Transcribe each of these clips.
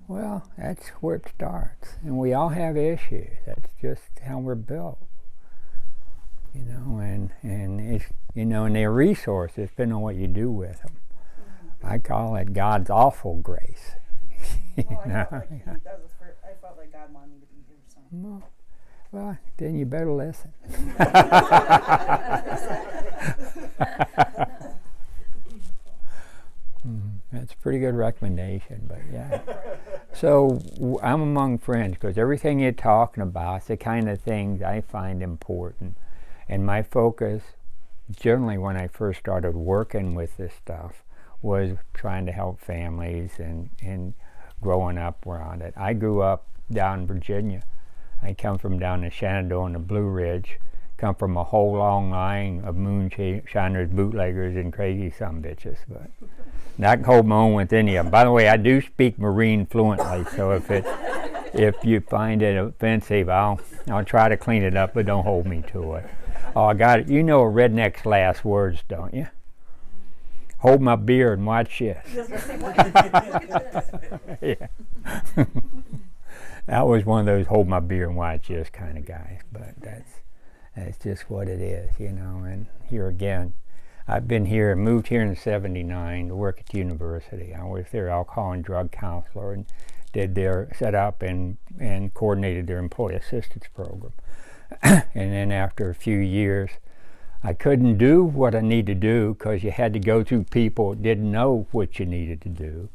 Well, that's where it starts. And we all have issues. That's just how we're built. And it's, and they're resources depending on what you do with them. I call it God's awful grace. I felt like God wanted me to be here. So. Well, then you better listen. That's a pretty good recommendation, but yeah. So I'm among friends because everything you're talking about is the kind of things I find important. And my focus, generally when I first started working with this stuff, was trying to help families and growing up around it. I grew up down in Virginia. I come from down in Shenandoah and the Blue Ridge, come from a whole long line of moonshiners, bootleggers, and crazy sumbitches. But I can hold my own with any of them. By the way, I do speak Marine fluently, so if you find it offensive, I'll try to clean it up, but don't hold me to it. Oh, I got it. You know a redneck's last words, don't you? Hold my beer and watch this. Yeah. That was one of those hold my beer and watch this kind of guys, but that's just what it is, and here again, I've been here, moved here in '79 to work at the university. I was their alcohol and drug counselor and set up and coordinated their employee assistance program. And then after a few years, I couldn't do what I needed to do because you had to go through people that didn't know what you needed to do.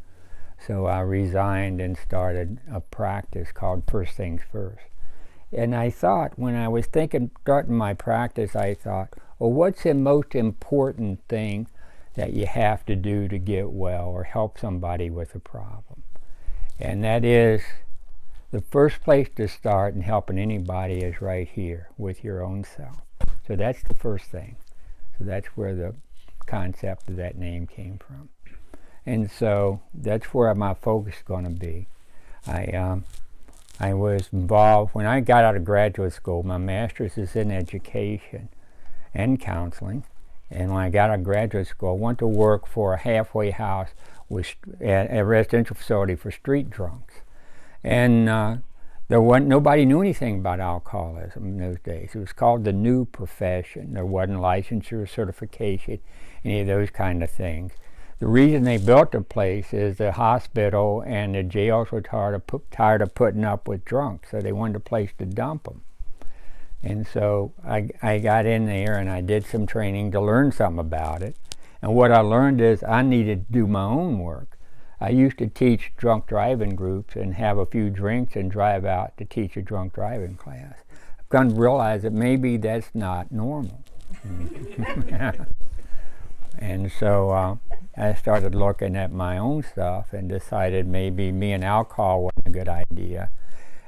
So I resigned and started a practice called First Things First. And I thought, when I was starting my practice, I thought, well, what's the most important thing that you have to do to get well or help somebody with a problem? And that is, the first place to start in helping anybody is right here with your own self. So that's the first thing. So that's where the concept of that name came from. And so that's where my focus is going to be. I was involved, when I got out of graduate school, my master's is in education and counseling. And when I got out of graduate school, I went to work for a halfway house at a residential facility for street drunks. And nobody knew anything about alcoholism in those days. It was called the new profession. There wasn't licensure, certification, any of those kind of things. The reason they built the place is the hospital and the jails were tired of putting up with drunks, so they wanted a place to dump them. And so I got in there and I did some training to learn something about it. And what I learned is I needed to do my own work. I used to teach drunk driving groups and have a few drinks and drive out to teach a drunk driving class. I've come to realize that maybe that's not normal. And so I started looking at my own stuff and decided maybe me and alcohol wasn't a good idea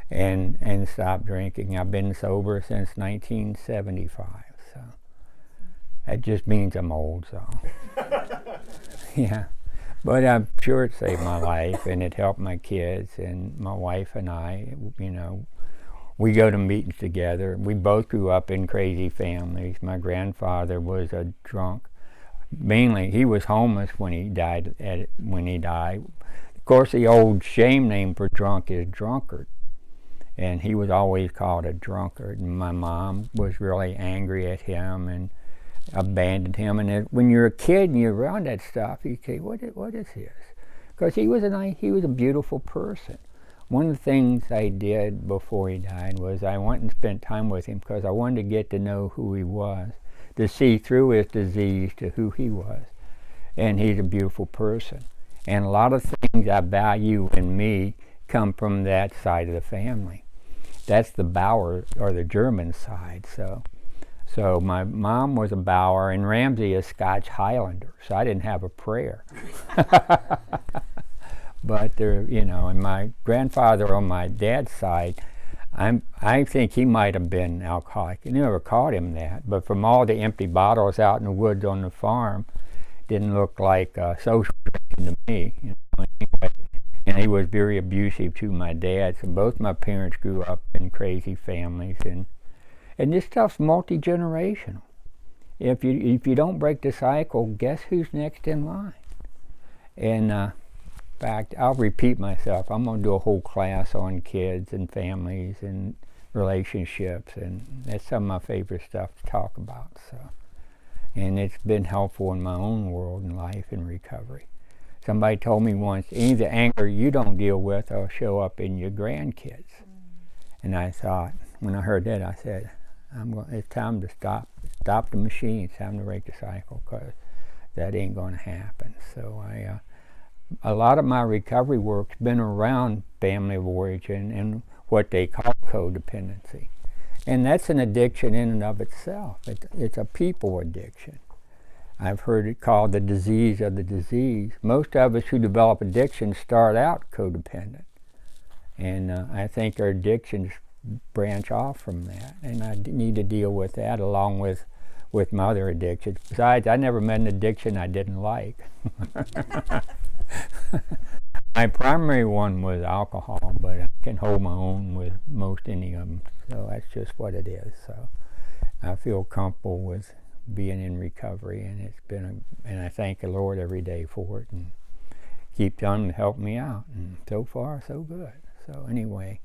and stopped drinking. I've been sober since 1975, so that just means I'm old, so. Yeah. But I'm sure it saved my life, and it helped my kids, and my wife and I, we go to meetings together. We both grew up in crazy families. My grandfather was a drunk. Mainly, he was homeless when he died. Of course, the old shame name for drunk is drunkard, and he was always called a drunkard. And my mom was really angry at him and abandoned him. And when you're a kid and you're around that stuff, you say, what is this? Because he was a beautiful person. One of the things I did before he died was I went and spent time with him because I wanted to get to know who he was, to see through his disease to who he was. And he's a beautiful person. And a lot of things I value in me come from that side of the family. That's the Bauer, or the German side. So my mom was a Bauer, and Ramsey is Scotch Highlander, so I didn't have a prayer. But and my grandfather on my dad's side, I think he might have been alcoholic. I never caught him that, but from all the empty bottles out in the woods on the farm, didn't look like social drinking to me. Anyway. And he was very abusive to my dad, so both my parents grew up in crazy families, and this stuff's multi-generational. If you don't break the cycle, guess who's next in line? And fact, I'll repeat myself. I'm going to do a whole class on kids and families and relationships, and that's some of my favorite stuff to talk about. So, and it's been helpful in my own world and life and recovery. Somebody told me once, any of the anger you don't deal with will show up in your grandkids. And I thought, when I heard that, I said, it's time to stop the machine. It's time to break the cycle, because that ain't going to happen. So a lot of my recovery work's been around family of origin and what they call codependency. And that's an addiction in and of itself. It's a people addiction. I've heard it called the disease of the disease. Most of us who develop addiction start out codependent. And I think our addictions branch off from that. And I need to deal with that along with my other addictions. Besides, I never met an addiction I didn't like. My primary one was alcohol, but I can hold my own with most any of them. So that's just what it is. So I feel comfortable with being in recovery, and it's been and I thank the Lord every day for it, and keep on to help me out. And so far, so good. So anyway,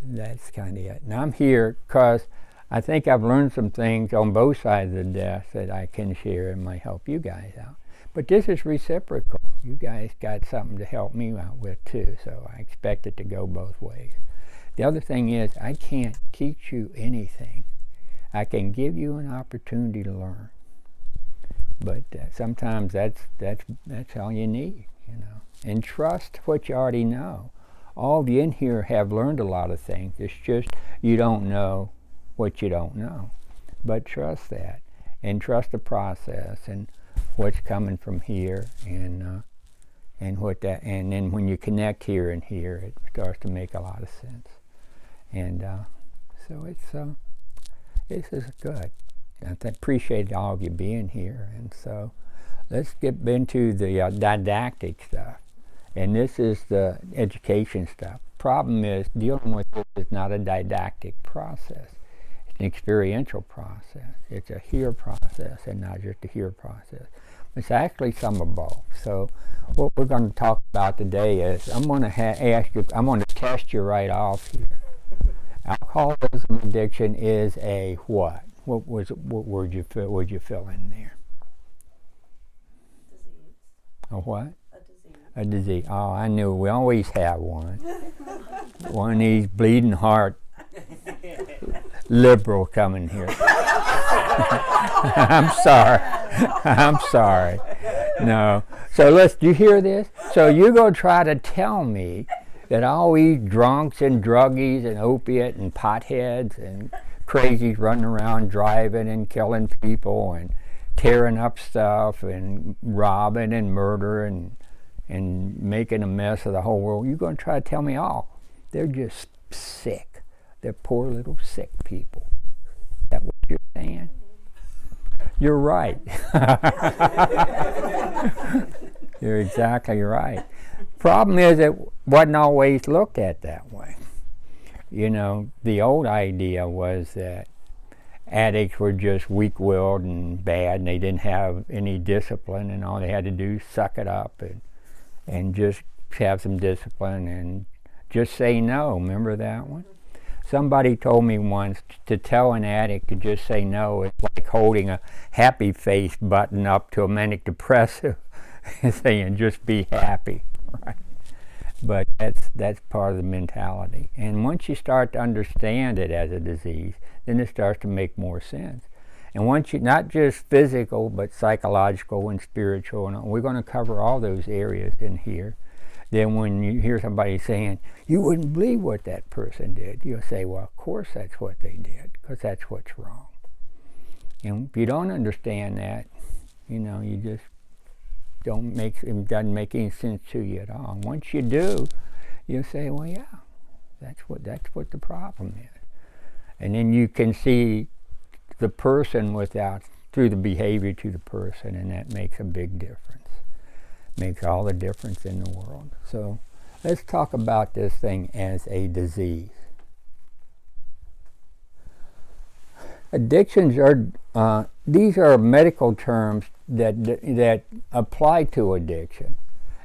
that's kind of it. And I'm here because I think I've learned some things on both sides of the desk that I can share and might help you guys out. But this is reciprocal. You guys got something to help me out with too, so I expect it to go both ways. The other thing is, I can't teach you anything. I can give you an opportunity to learn. But sometimes that's all you need, you know. And trust what you already know. All of you in here have learned a lot of things. It's just you don't know what you don't know. But trust that, and trust the process and what's coming from here, and then when you connect here and here, it starts to make a lot of sense. And so this is good. I appreciate all of you being here. And so let's get into the didactic stuff. And this is the education stuff. Problem is, dealing with this is not a didactic process. It's an experiential process. It's a hear process, and not just a hear process. It's actually some of both. So what we're going to talk about today is, I'm going to ask you, I'm going to test you right off here. Alcoholism addiction is a what? What would you fill in there? Disease. A what? A disease. A disease. Oh, I knew. We always have one. One of these bleeding heart liberal coming here. I'm sorry. No. So do you hear this? So you're going to try to tell me that all these drunks and druggies and opiate and potheads and crazies running around driving and killing people and tearing up stuff and robbing and murdering and making a mess of the whole world, you're going to try to tell me, they're just sick. They're poor little sick people. Is that what you're saying? You're right. You're exactly right. Problem is, it wasn't always looked at that way. You know, the old idea was that addicts were just weak-willed and bad, and they didn't have any discipline, and all they had to do is suck it up and just have some discipline and just say no. Remember that one? Somebody told me once to tell an addict to just say no is like holding a happy face button up to a manic depressive and saying just be happy, right? But that's part of the mentality. And once you start to understand it as a disease, then it starts to make more sense. And once you, not just physical, but psychological and spiritual, and we're going to cover all those areas in here. Then when you hear somebody saying, you wouldn't believe what that person did, you'll say, well, of course that's what they did, because that's what's wrong. And if you don't understand that, you know, you just it doesn't make any sense to you at all. And once you do, you'll say, well, yeah, that's what the problem is. And then you can see the person through the behavior to the person, and that makes a big difference. Makes all the difference in the world. So let's talk about this thing as a disease. Addictions these are medical terms that apply to addiction.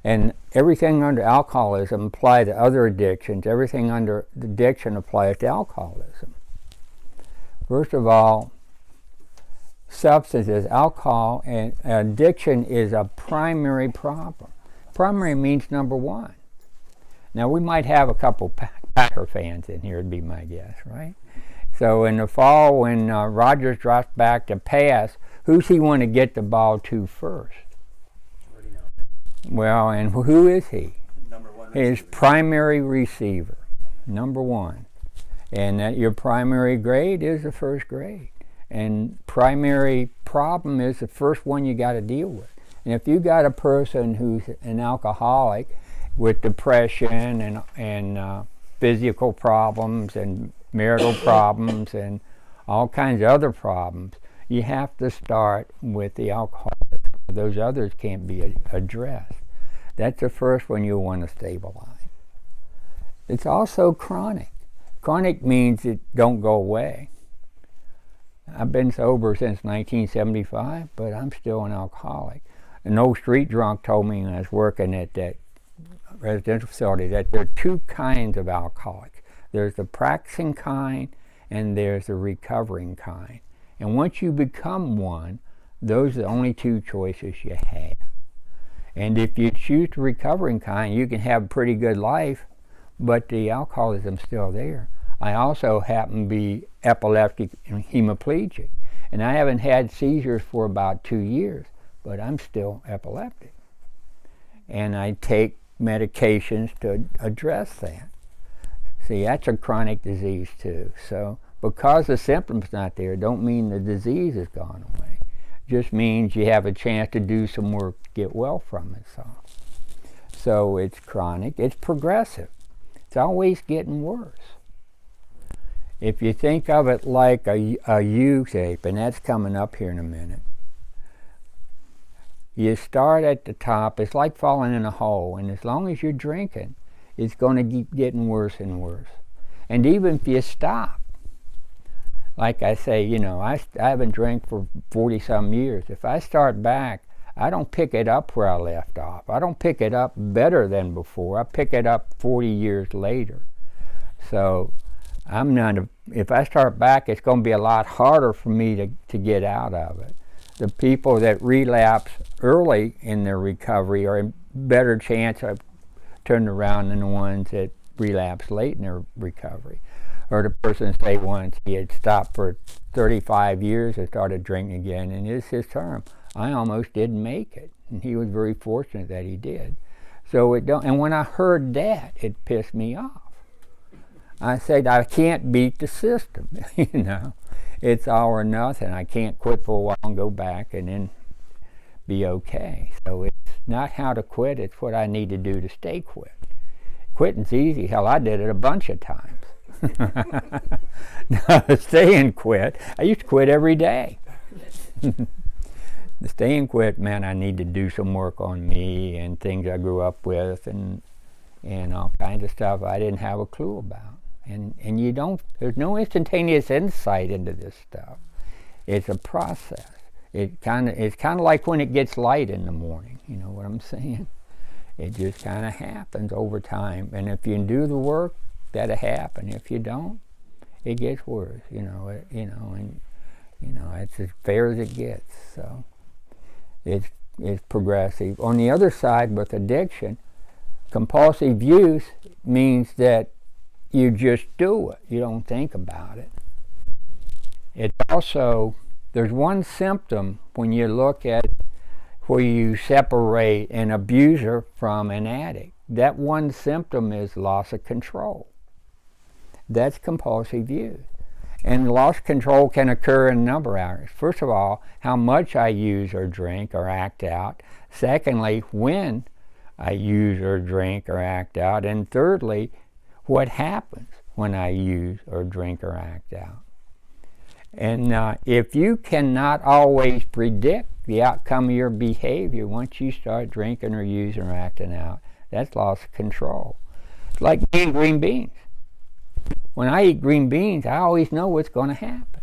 And everything under alcoholism applies to other addictions. Everything under addiction applies to alcoholism. First of all, substances, alcohol, and addiction is a primary problem. Primary means number one. Now, we might have a couple Packer fans in here, would be my guess, right? So in the fall, when Rodgers drops back to pass, who's he want to get the ball to first? Well, and who is he? Number one. His primary receiver, number one. And that your primary grade is the first grade. And primary problem is the first one you got to deal with. And if you got a person who's an alcoholic with depression and physical problems and marital problems and all kinds of other problems, you have to start with the alcoholism. Those others can't be addressed. That's the first one you want to stabilize. It's also chronic. Chronic means it don't go away. I've been sober since 1975, but I'm still an alcoholic. An old street drunk told me when I was working at that residential facility that there are two kinds of alcoholics. There's the practicing kind and there's the recovering kind. And once you become one, those are the only two choices you have. And if you choose the recovering kind, you can have a pretty good life, but the alcoholism's still there. I also happen to be epileptic and hemiplegic, and I haven't had seizures for about 2 years, but I'm still epileptic. And I take medications to address that. See, that's a chronic disease too. So because the symptom's not there, don't mean the disease has gone away. Just means you have a chance to do some work to get well from it. So it's chronic, it's progressive. It's always getting worse. If you think of it like a U-shape, and that's coming up here in a minute, you start at the top, it's like falling in a hole, and as long as you're drinking, it's going to keep getting worse and worse. And even if you stop, like I say, you know, I haven't drank for 40-some years. If I start back, I don't pick it up where I left off. I don't pick it up better than before. I pick it up 40 years later. So if I start back, it's going to be a lot harder for me to get out of it. The people that relapse early in their recovery are in better chance of turning around than the ones that relapse late in their recovery. Or the person say once he had stopped for 35 years and started drinking again, and it's his term. I almost didn't make it, and he was very fortunate that he did. And when I heard that, it pissed me off. I said, I can't beat the system, you know. It's all or nothing. I can't quit for a while and go back and then be okay. So it's not how to quit, it's what I need to do to stay quit. Quitting's easy. Hell, I did it a bunch of times. Now, staying quit, I used to quit every day. The staying quit meant I need to do some work on me and things I grew up with and all kinds of stuff I didn't have a clue about. And there's no instantaneous insight into this stuff. It's a process. It's kind of like when it gets light in the morning, you know what I'm saying? It just kind of happens over time. And if you do the work, that'll happen. If you don't, it gets worse, and it's as fair as it gets. So it's progressive. On the other side, with addiction, compulsive use means that you just do it. You don't think about it. It also, there's one symptom when you look at where you separate an abuser from an addict. That one symptom is loss of control. That's compulsive use. And loss of control can occur in a number of areas. First of all, how much I use or drink or act out. Secondly, when I use or drink or act out. And thirdly, what happens when I use or drink or act out. And if you cannot always predict the outcome of your behavior once you start drinking or using or acting out, that's loss of control. It's like eating green beans. When I eat green beans, I always know what's going to happen.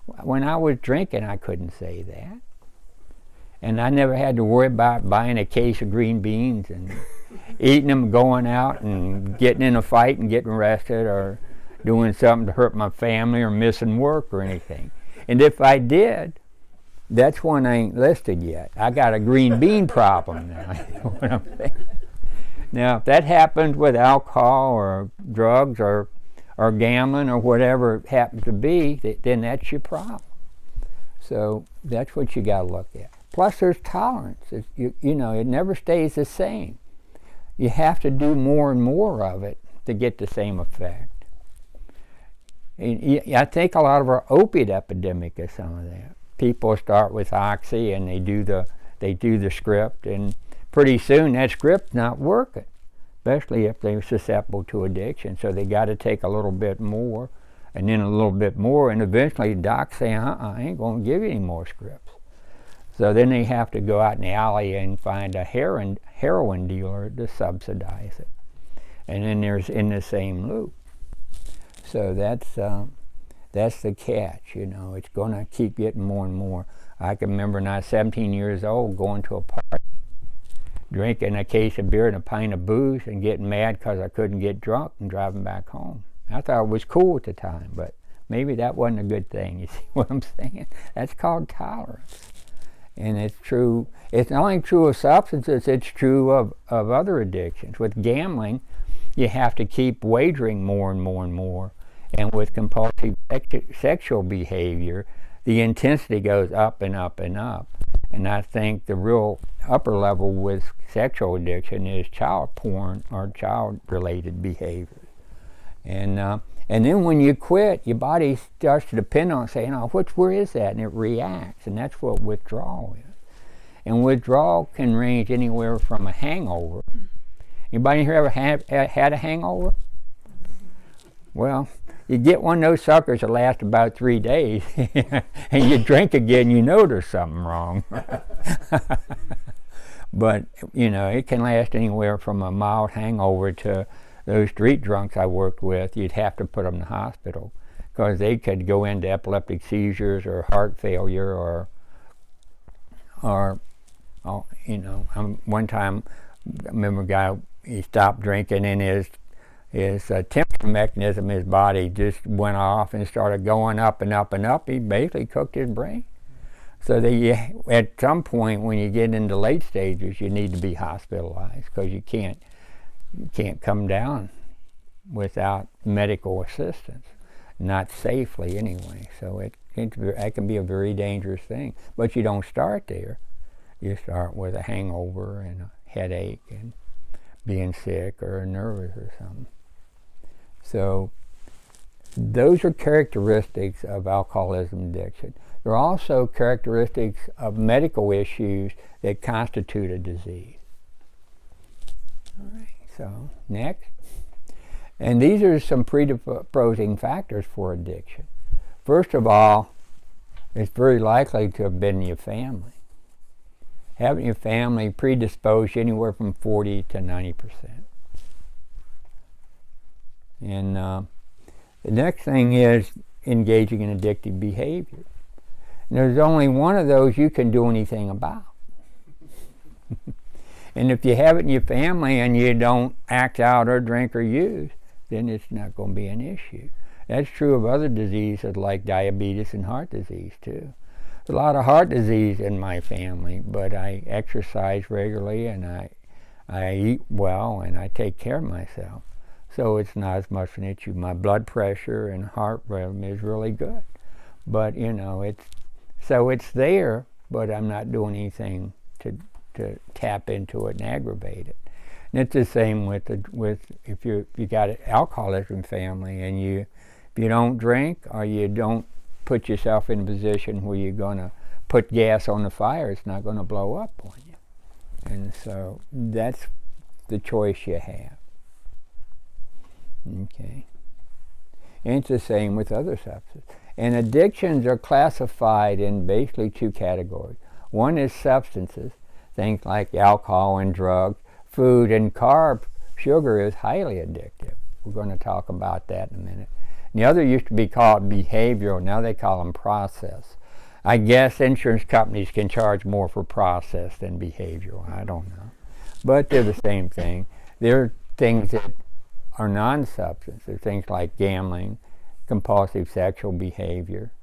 When I was drinking, I couldn't say that. And I never had to worry about buying a case of green beans and eating them, going out and getting in a fight and getting arrested or doing something to hurt my family or missing work or anything. And if I did, that's one I ain't listed yet. I got a green bean problem now. You know what I'm saying? Now, if that happens with alcohol or drugs or gambling or whatever it happens to be, then that's your problem. So that's what you got to look at. Plus, there's tolerance. You know, it never stays the same. You have to do more and more of it to get the same effect. And I think a lot of our opiate epidemic is some of that. People start with oxy and they do the script, and pretty soon that script's not working, especially if they're susceptible to addiction. So they got to take a little bit more, and then a little bit more, and eventually the docs say, I ain't going to give you any more scripts. So then they have to go out in the alley and find a heroin dealer to subsidize it. And then there's in the same loop. So that's the catch, you know. It's going to keep getting more and more. I can remember when I was 17 years old going to a party, drinking a case of beer and a pint of booze and getting mad because I couldn't get drunk and driving back home. I thought it was cool at the time, but maybe that wasn't a good thing. You see what I'm saying? That's called tolerance. And it's true. It's not only true of substances, it's true of other addictions. With gambling, you have to keep wagering more and more and more. And with compulsive sexual behavior, the intensity goes up and up and up. And I think the real upper level with sexual addiction is child porn or child-related behaviors. And then when you quit, your body starts to depend on saying, oh, where is that? And it reacts, and that's what withdrawal is. And withdrawal can range anywhere from a hangover. Anybody here ever had a hangover? Well, you get one of those suckers that last about 3 days, and you drink again, you know there's something wrong. But, you know, it can last anywhere from a mild hangover to those street drunks I worked with. You'd have to put them in the hospital because they could go into epileptic seizures or heart failure or you know, one time I remember a guy, he stopped drinking and his temperature mechanism, his body just went off and started going up and up and up. He basically cooked his brain. So that at some point when you get into late stages, you need to be hospitalized because you can't come down without medical assistance, not safely anyway. So it can be a very dangerous thing. But you don't start there. You start with a hangover and a headache and being sick or nervous or something. So those are characteristics of alcoholism addiction. There are also characteristics of medical issues that constitute a disease. All right. So, next. And these are some predisposing factors for addiction. First of all, it's very likely to have been your family. Having your family predispose you anywhere from 40 to 90%. And the next thing is engaging in addictive behavior. And there's only one of those you can do anything about. And if you have it in your family and you don't act out or drink or use, then it's not going to be an issue. That's true of other diseases like diabetes and heart disease too. There's a lot of heart disease in my family, but I exercise regularly and I eat well and I take care of myself. So it's not as much an issue. My blood pressure and heart rhythm is really good. But you know, it's there, but I'm not doing anything to tap into it and aggravate it. And it's the same with if you got an alcoholism family and if you don't drink or you don't put yourself in a position where you're going to put gas on the fire, it's not going to blow up on you. And so that's the choice you have. Okay. And it's the same with other substances. And addictions are classified in basically two categories. One is substances, things like alcohol and drugs. Food and sugar is highly addictive. We're going to talk about that in a minute. And the other used to be called behavioral, now they call them process. I guess insurance companies can charge more for process than behavioral. I don't know. But they're the same thing. There are things that are non-substance. There are things like gambling, compulsive sexual behavior,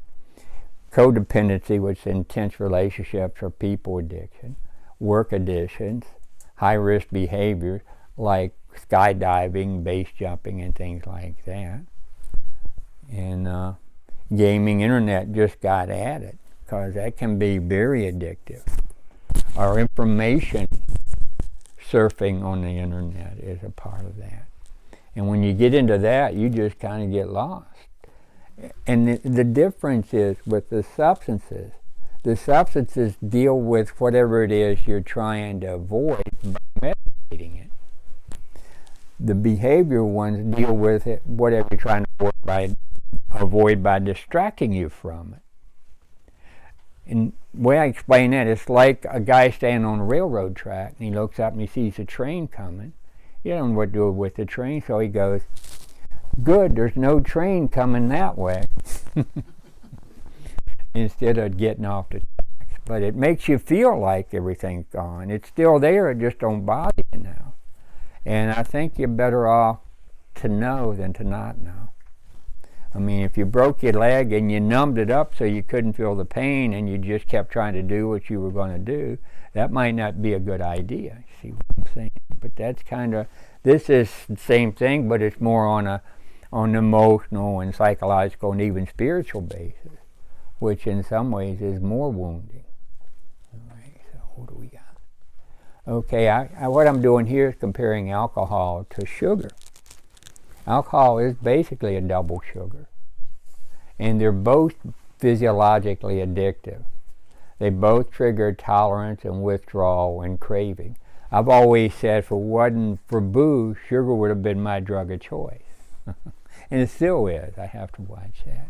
codependency, which is intense relationships or people addiction, work addictions, high-risk behaviors like skydiving, base jumping, and things like that. And gaming, internet just got at it, because that can be very addictive. Our information surfing on the internet is a part of that. And when you get into that, you just kind of get lost. And the difference is with the substances deal with whatever it is you're trying to avoid by medicating it. The behavioral ones deal with it, whatever you're trying to avoid by distracting you from it. And the way I explain that, it's like a guy standing on a railroad track and he looks up and he sees a train coming. He doesn't know what to do with the train, so he goes, "Good, there's no train coming that way," instead of getting off the tracks. But it makes you feel like everything's gone. It's still there, it just don't bother you now. And I think you're better off to know than to not know. I mean, if you broke your leg and you numbed it up so you couldn't feel the pain and you just kept trying to do what you were going to do, that might not be a good idea. See what I'm saying? But that's this is the same thing, but it's more on an emotional and psychological and even spiritual basis, which in some ways is more wounding. All right, so what do we got? Okay, what I'm doing here is comparing alcohol to sugar. Alcohol is basically a double sugar, and they're both physiologically addictive. They both trigger tolerance and withdrawal and craving. I've always said if it wasn't for booze, sugar would have been my drug of choice. And it still is. I have to watch that.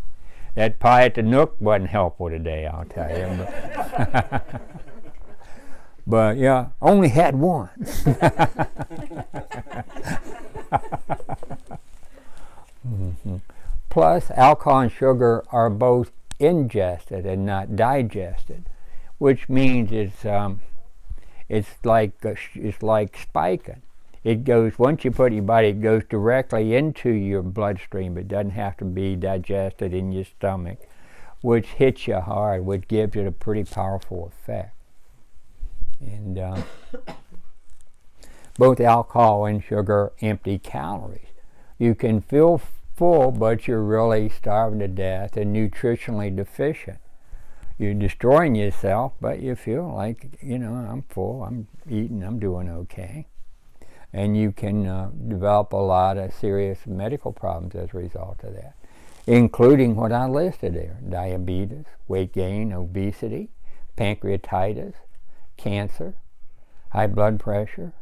That pie at the Nook wasn't helpful today, I'll tell you. But yeah, only had one. Mm-hmm. Plus, alcohol and sugar are both ingested and not digested, which means it's like spiking. It goes, once you put it in your body, it goes directly into your bloodstream. It doesn't have to be digested in your stomach, which hits you hard, which gives it a pretty powerful effect. And both alcohol and sugar empty calories. You can feel full, but you're really starving to death and nutritionally deficient. You're destroying yourself, but you feel like, I'm full, I'm eating, I'm doing okay. And you can develop a lot of serious medical problems as a result of that, including what I listed there: diabetes, weight gain, obesity, pancreatitis, cancer, high blood pressure,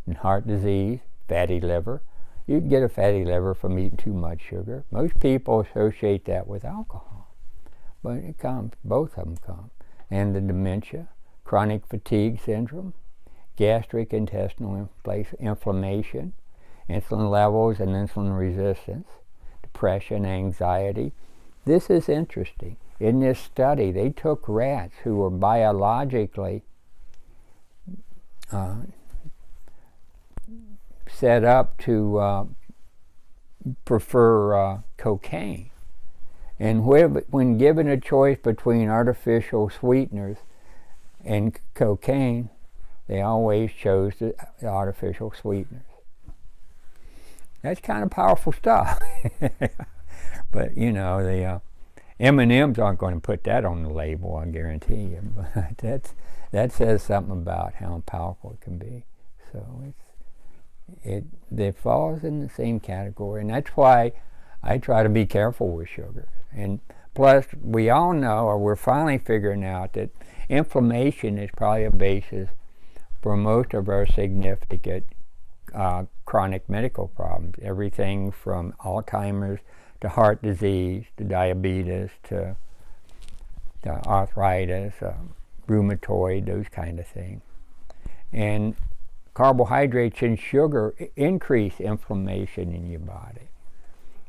and heart disease, fatty liver. You can get a fatty liver from eating too much sugar. Most people associate that with alcohol, but it comes, both of them come. And the dementia, chronic fatigue syndrome, gastric intestinal inflammation, insulin levels and insulin resistance, depression, anxiety. This is interesting. In this study, they took rats who were biologically set up to prefer cocaine. And when given a choice between artificial sweeteners and cocaine, they always chose the artificial sweeteners. That's kind of powerful stuff. But, the M&Ms aren't going to put that on the label, I guarantee you. But that says something about how powerful it can be. So it falls in the same category, and that's why I try to be careful with sugar. And plus, we all know, or we're finally figuring out, that inflammation is probably a basis for most of our significant chronic medical problems. Everything from Alzheimer's to heart disease to diabetes to arthritis, rheumatoid, those kind of things. And carbohydrates and sugar increase inflammation in your body.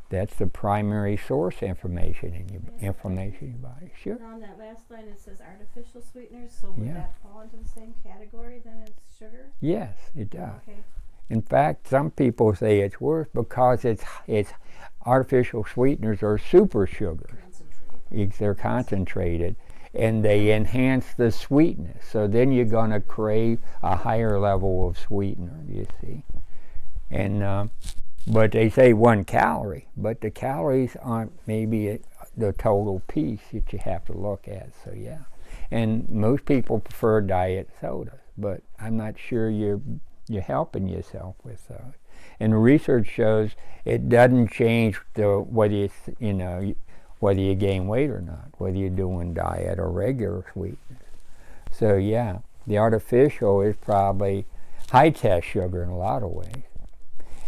That's the primary source information in your body. Sure. And on that last line it says artificial sweeteners, so would that fall into the same category then as sugar? Yes, it does. Okay. In fact, some people say it's worse because it's artificial sweeteners or super sugars. They're concentrated, and they enhance the sweetness. So then you're going to crave a higher level of sweetener, you see. And but they say 1 calorie, but the calories aren't maybe the total piece that you have to look at. So yeah, and most people prefer diet sodas, but I'm not sure you're helping yourself with those. And research shows it doesn't change whether you gain weight or not, whether you're doing diet or regular sweetness. So yeah, the artificial is probably high test sugar in a lot of ways.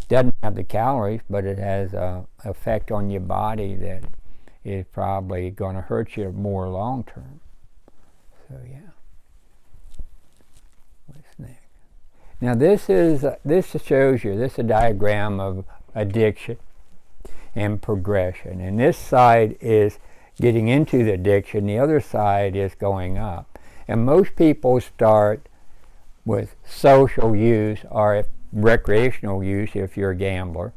Doesn't have the calories, but it has an effect on your body that is probably going to hurt you more long term. So yeah. What's next? Now this shows you, this is a diagram of addiction and progression. And this side is getting into the addiction, the other side is going up. And most people start with social use or recreational use if you're a gambler.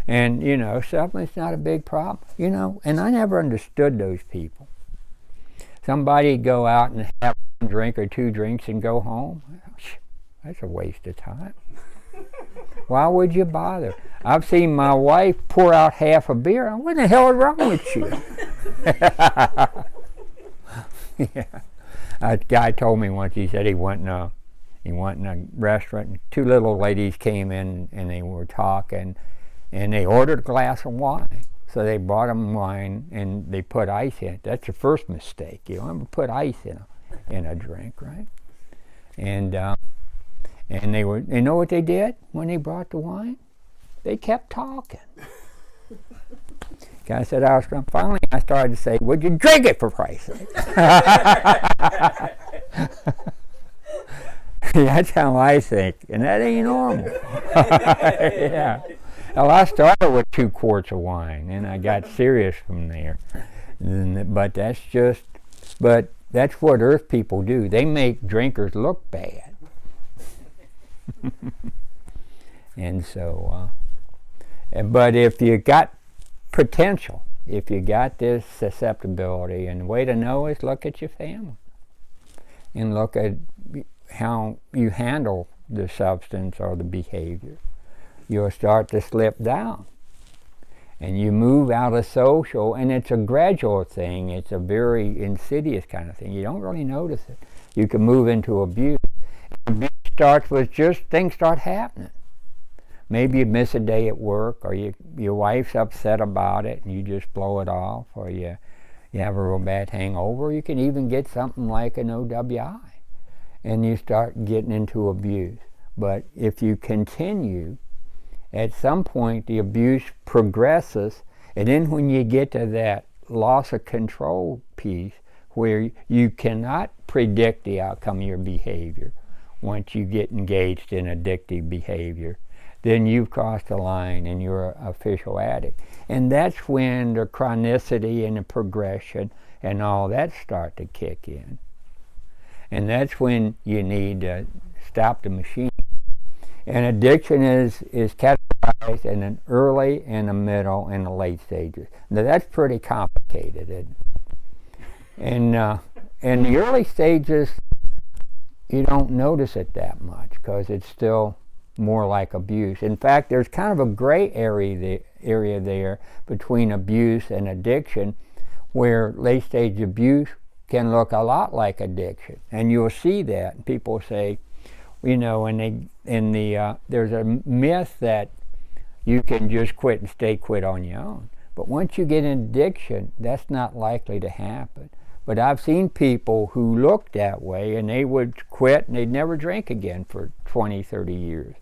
And, something's not a big problem. And I never understood those people. Somebody go out and have 1 drink or 2 drinks and go home. That's a waste of time. Why would you bother? I've seen my wife pour out half a beer. What the hell is wrong with you? Yeah. A guy told me once, he said he went in a restaurant, and 2 little ladies came in and they were talking, and they ordered a glass of wine. So they brought them wine and they put ice in it. That's the first mistake. You don't ever put ice in a drink, right? And you know what they did when they brought the wine? They kept talking. Guy said, finally I started to say, would you drink it for Christ's sake? That's how I think, and that ain't normal. Yeah. Well, I started with 2 quarts of wine, and I got serious from there. But that's what Earth people do. They make drinkers look bad. And so, but if you got potential, if you got this susceptibility, and the way to know is look at your family and look at how you handle the substance or the behavior. You'll start to slip down, and you move out of social, and it's a gradual thing. It's a very insidious kind of thing. You don't really notice it. You can move into abuse. Abuse starts with just things start happening. Maybe you miss a day at work, or your wife's upset about it and you just blow it off, or you have a real bad hangover. You can even get something like an OWI, and you start getting into abuse. But if you continue, at some point the abuse progresses, and then when you get to that loss of control piece where you cannot predict the outcome of your behavior once you get engaged in addictive behavior, then you've crossed the line and you're an official addict. And that's when the chronicity and the progression and all that start to kick in. And that's when you need to stop the machine. And addiction is categorized in an early, and a middle, and a late stages. Now that's pretty complicated, isn't it? And in the early stages, you don't notice it that much because it's still more like abuse. In fact, there's kind of a gray area there between abuse and addiction, where late stage abuse can look a lot like addiction, and you'll see that. People say, there's a myth that you can just quit and stay quit on your own. But once you get in addiction, that's not likely to happen. But I've seen people who look that way, and they would quit and they'd never drink again for 20, 30 years.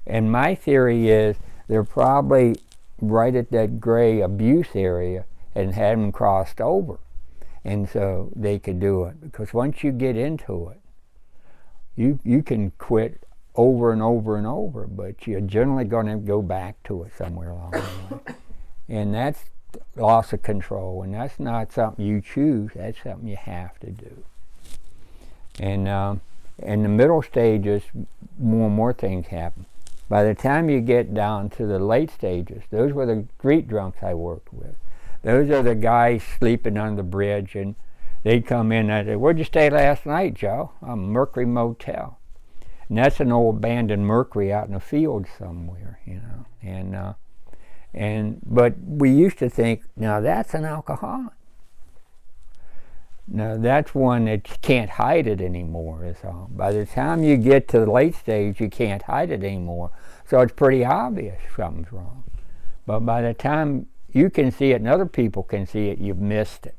And my theory is they're probably right at that gray abuse area and hadn't crossed over. And so they could do it. Because once you get into it, you can quit over and over and over, but you're generally going to go back to it somewhere along the way. And that's loss of control, and that's not something you choose, that's something you have to do. And in the middle stages, more and more things happen. By the time you get down to the late stages, those were the street drunks I worked with. Those are the guys sleeping on the bridge, and they'd come in and I'd say, "Where'd you stay last night, Joe?" Mercury Motel. And that's an old abandoned Mercury out in the field somewhere, you know. But we used to think, now that's an alcoholic. Now that's one that you can't hide it anymore. Is all. By the time you get to the late stage, you can't hide it anymore. So it's pretty obvious something's wrong. But by the time you can see it and other people can see it, you've missed it.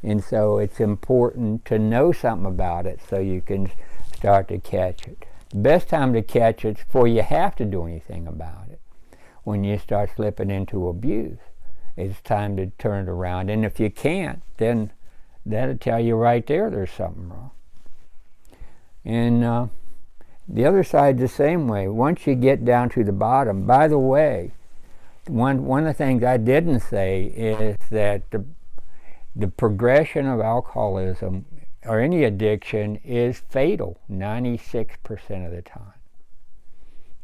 And so it's important to know something about it so you can start to catch it. The best time to catch it is before you have to do anything about it. When you start slipping into abuse, it's time to turn it around. And if you can't, then that'll tell you right there there's something wrong. And the other side the same way. Once you get down to the bottom, by the way, one of the things I didn't say is that the progression of alcoholism or any addiction is fatal 96% of the time.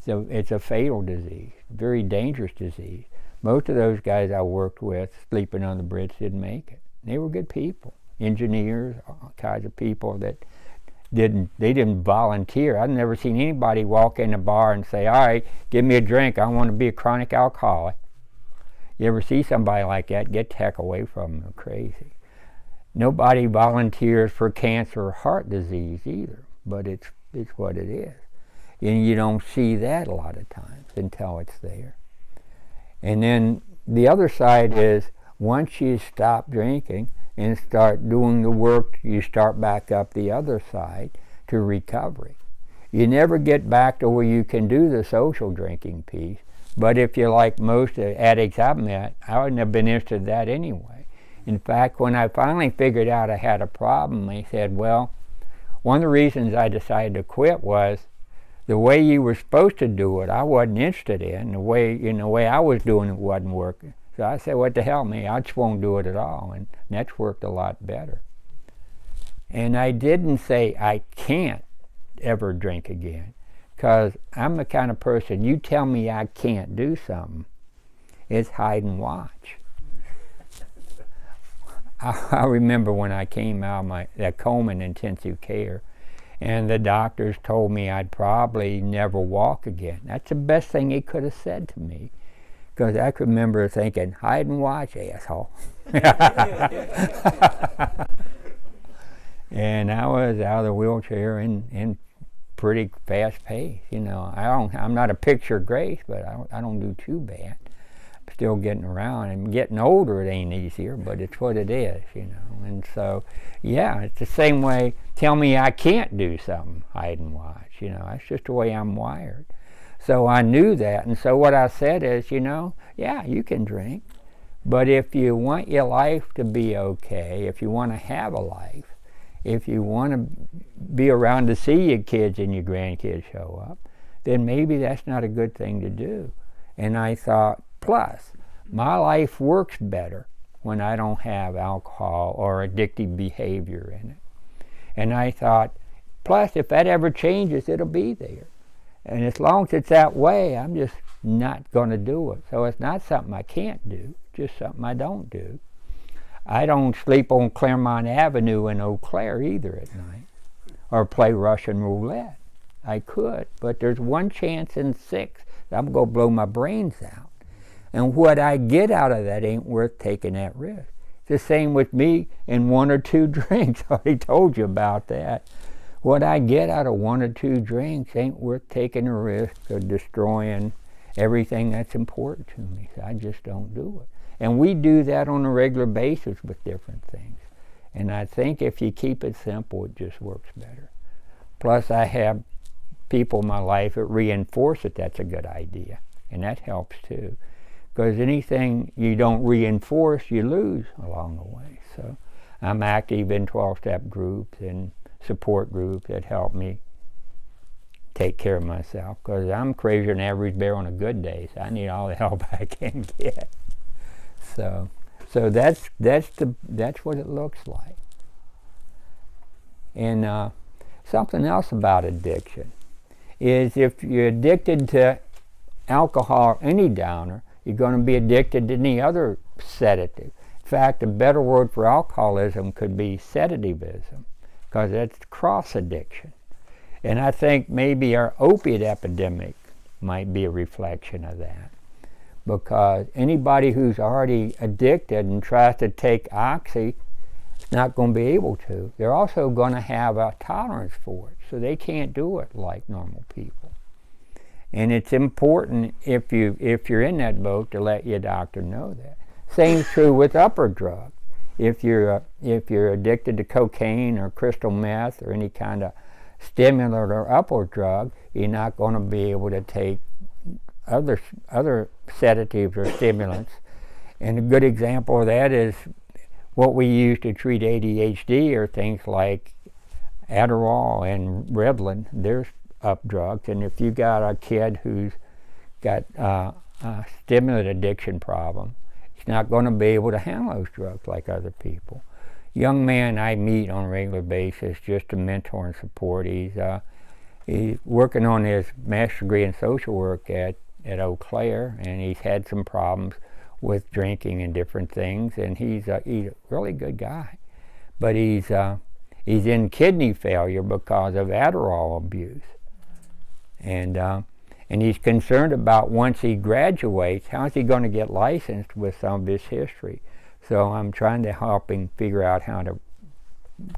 So it's a fatal disease, very dangerous disease. Most of those guys I worked with sleeping on the bridge didn't make it. They were good people, engineers, all kinds of people that didn't volunteer. I've never seen anybody walk in a bar and say, "All right, give me a drink, I want to be a chronic alcoholic." You ever see somebody like that, get the heck away from them, they're crazy. Nobody volunteers for cancer or heart disease either, but it's what it is. And you don't see that a lot of times until it's there. And then the other side is, once you stop drinking and start doing the work, you start back up the other side to recovery. You never get back to where you can do the social drinking piece, but if you're like most addicts I've met, I wouldn't have been interested in that anyway. In fact, when I finally figured out I had a problem, I said, well, one of the reasons I decided to quit was the way you were supposed to do it, I wasn't interested in. The way I was doing it wasn't working. So I said, what the hell, me? I just won't do it at all. And that's worked a lot better. And I didn't say I can't ever drink again, because I'm the kind of person, you tell me I can't do something, it's hide and watch. I remember when I came out of that coma in intensive care, and the doctors told me I'd probably never walk again. That's the best thing he could have said to me, because I could remember thinking, hide and watch, asshole. And I was out of the wheelchair in pretty fast pace. You know, I'm not a picture of grace, but I don't do too bad. I'm still getting around, and getting older, it ain't easier, but it's what it is, you know. And so, yeah, it's the same way. Tell me I can't do something, hide and watch. You know, that's just the way I'm wired. So I knew that, and so what I said is, you know, yeah, you can drink, but if you want your life to be okay, if you want to have a life, if you want to be around to see your kids and your grandkids show up, then maybe that's not a good thing to do. And I thought, plus, my life works better when I don't have alcohol or addictive behavior in it. And I thought, plus, if that ever changes, it'll be there. And as long as it's that way, I'm just not going to do it. So it's not something I can't do, just something I don't do. I don't sleep on Claremont Avenue in Eau Claire either at night, or play Russian roulette. I could, but there's one chance in 6 that I'm going to blow my brains out. And what I get out of that ain't worth taking that risk. It's the same with me in 1 or 2 drinks. I already told you about that. What I get out of 1 or 2 drinks ain't worth taking the risk of destroying everything that's important to me. So I just don't do it. And we do that on a regular basis with different things. And I think if you keep it simple, it just works better. Plus, I have people in my life that reinforce that that's a good idea. And that helps too. Because anything you don't reinforce, you lose along the way. So I'm active in 12-step groups and support groups that help me take care of myself, because I'm crazier than average bear on a good day. So I need all the help I can get. So that's what it looks like. And something else about addiction is if you're addicted to alcohol or any downer, you're going to be addicted to any other sedative. In fact, a better word for alcoholism could be sedativism, because that's cross addiction. And I think maybe our opiate epidemic might be a reflection of that, because anybody who's already addicted and tries to take oxy is not going to be able to. They're also going to have a tolerance for it, so they can't do it like normal people. And it's important if you're in that boat to let your doctor know that. Same true with upper drugs. If you're addicted to cocaine or crystal meth or any kind of stimulant or upper drug, you're not going to be able to take other sedatives or stimulants. And a good example of that is what we use to treat ADHD are things like Adderall and Ritalin. There's up drugs, and if you got a kid who's got a stimulant addiction problem, he's not going to be able to handle those drugs like other people. Young man I meet on a regular basis just to mentor and support. He's working on his master's degree in social work at Eau Claire, and he's had some problems with drinking and different things, and he's a really good guy. But he's in kidney failure because of Adderall abuse. And he's concerned about once he graduates, how is he going to get licensed with some of his history? So I'm trying to help him figure out how to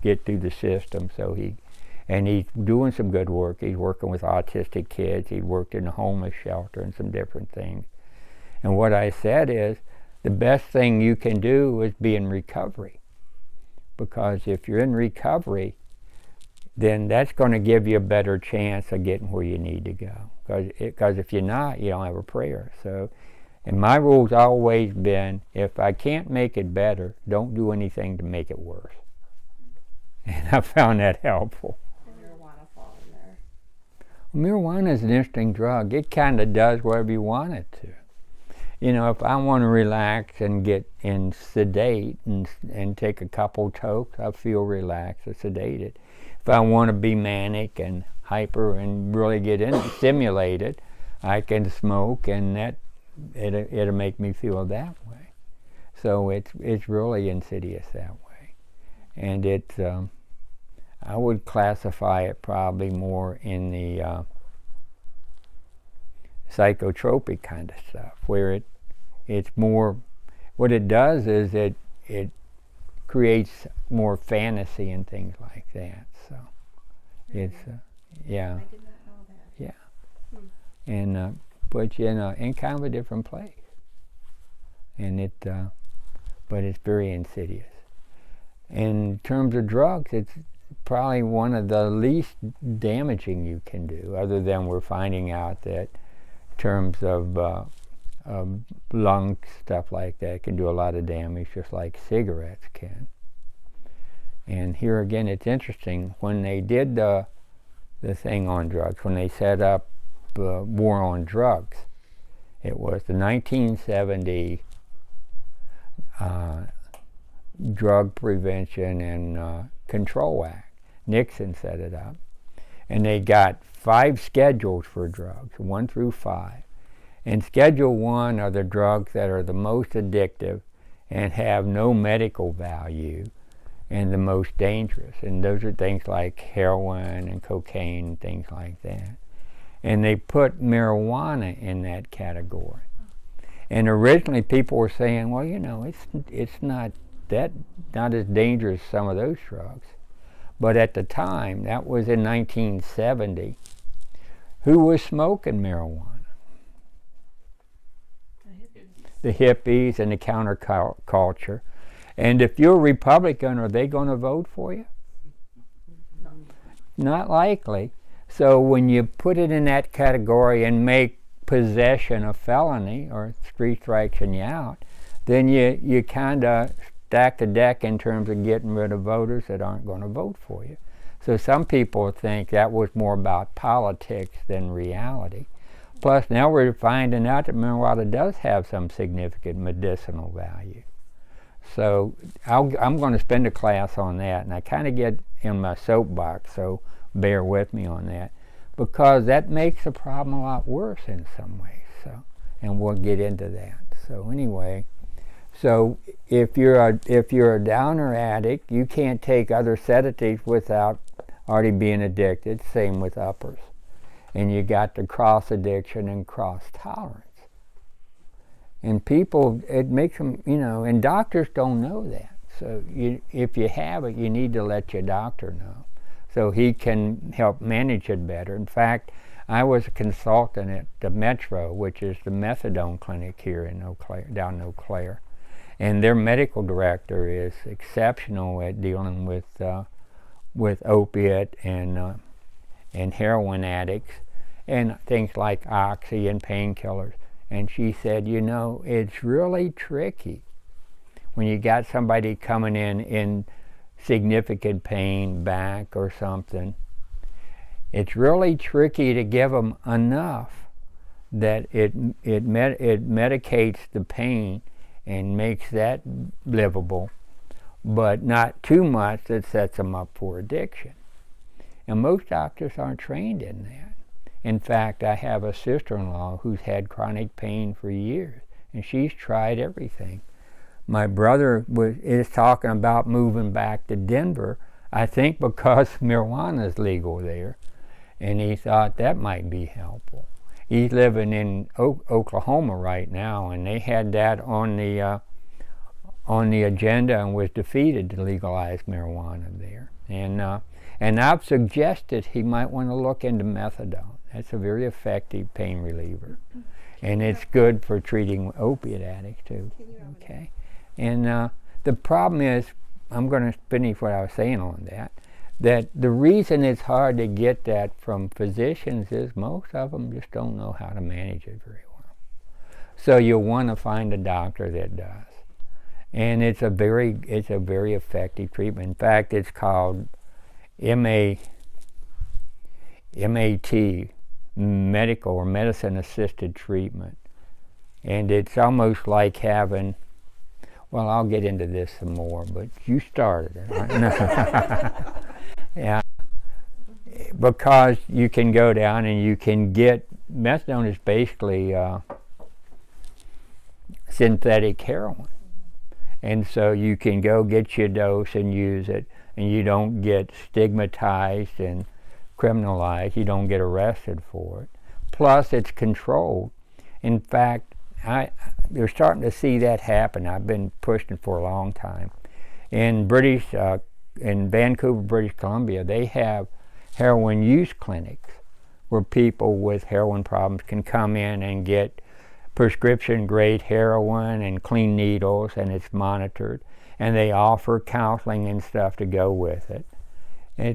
get through the system. And he's doing some good work. He's working with autistic kids. He worked in a homeless shelter and some different things. And what I said is, the best thing you can do is be in recovery. Because if you're in recovery, then that's going to give you a better chance of getting where you need to go. Because if you're not, you don't have a prayer. So, and my rule's always been, if I can't make it better, don't do anything to make it worse. And I found that helpful. And marijuana fall in there. Marijuana is an interesting drug. It kind of does whatever you want it to. You know, if I want to relax and get in sedate and take a couple tokes, I feel relaxed or sedated. If I want to be manic and hyper and really get stimulated, I can smoke, and it'll make me feel that way. So it's really insidious that way, and I would classify it probably more in the psychotropic kind of stuff, where it's more. What it does is it creates more fantasy and things like that. So it's yeah. I did not know that. Yeah. And puts you in kind of a different place. And but it's very insidious. In terms of drugs, it's probably one of the least damaging you can do, other than we're finding out that in terms of lung stuff like that can do a lot of damage, just like cigarettes can. And here again, it's interesting, when they did the thing on drugs, when they set up war on drugs, it was the 1970 Drug Prevention and Control Act. Nixon set it up. And they got 5 schedules for drugs, 1 through 5. And Schedule 1 are the drugs that are the most addictive and have no medical value and the most dangerous. And those are things like heroin and cocaine and things like that. And they put marijuana in that category. And originally people were saying, well, you know, it's not as dangerous as some of those drugs. But at the time, that was in 1970, who was smoking marijuana? The hippies and the counterculture. And if you're a Republican, are they going to vote for you? No. Not likely. So when you put it in that category and make possession a felony, or 3 strikes and you out, then you kind of stack the deck in terms of getting rid of voters that aren't going to vote for you. So some people think that was more about politics than reality. Plus, now we're finding out that marijuana does have some significant medicinal value. So I'm going to spend a class on that, and I kind of get in my soapbox, so bear with me on that, because that makes the problem a lot worse in some ways. So, and we'll get into that. So anyway, so if you're a downer addict, you can't take other sedatives without already being addicted. Same with uppers, and you got the cross addiction and cross tolerance. And people, it makes them, and doctors don't know that. So if you have it, you need to let your doctor know, so he can help manage it better. In fact, I was a consultant at the Metro, which is the methadone clinic here in down in Eau Claire. And their medical director is exceptional at dealing with opiate and heroin addicts and things like oxy and painkillers. And she said, it's really tricky when you got somebody coming in significant pain, back or something. It's really tricky to give them enough that it medicates the pain and makes that livable, but not too much that sets them up for addiction. And most doctors aren't trained in that. In fact, I have a sister-in-law who's had chronic pain for years, and she's tried everything. My brother is talking about moving back to Denver, I think because marijuana is legal there, and he thought that might be helpful. He's living in Oklahoma right now, and they had that on the agenda and was defeated to legalize marijuana there. And I've suggested he might want to look into methadone. That's a very effective pain reliever, and it's good for treating opiate addicts too. Okay, and the problem is, I'm going to finish what I was saying on that the reason it's hard to get that from physicians is most of them just don't know how to manage it very well. So you'll want to find a doctor that does, and it's a very effective treatment. In fact, it's called MAT, medical or medicine assisted treatment, and it's almost like having, well, I'll get into this some more, but you started it, right? Yeah, because you can go down and you can get, methadone is basically synthetic heroin, and so you can go get your dose and use it, and you don't get stigmatized and criminalized. You don't get arrested for it. Plus, it's controlled. In fact, you're starting to see that happen. I've been pushing for a long time. In Vancouver, British Columbia, they have heroin use clinics where people with heroin problems can come in and get prescription-grade heroin and clean needles, and it's monitored. And they offer counseling and stuff to go with it.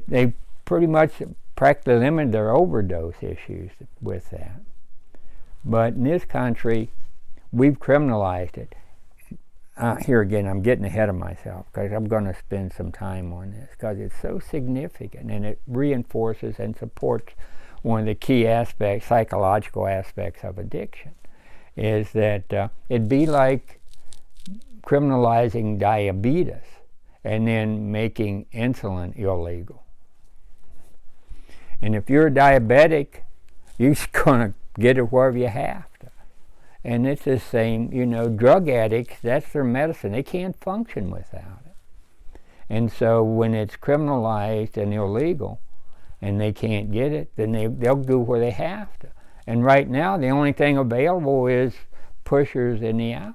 They pretty much practically limit their overdose issues with that. But in this country, we've criminalized it. Here again, I'm getting ahead of myself because I'm going to spend some time on this because it's so significant, and it reinforces and supports one of the key aspects, psychological aspects of addiction, is that it'd be like criminalizing diabetes and then making insulin illegal. And if you're a diabetic, you're just going to get it wherever you have to. And it's the same, drug addicts, that's their medicine. They can't function without it. And so when it's criminalized and illegal and they can't get it, then they'll go where they have to. And right now, the only thing available is pushers in the alley.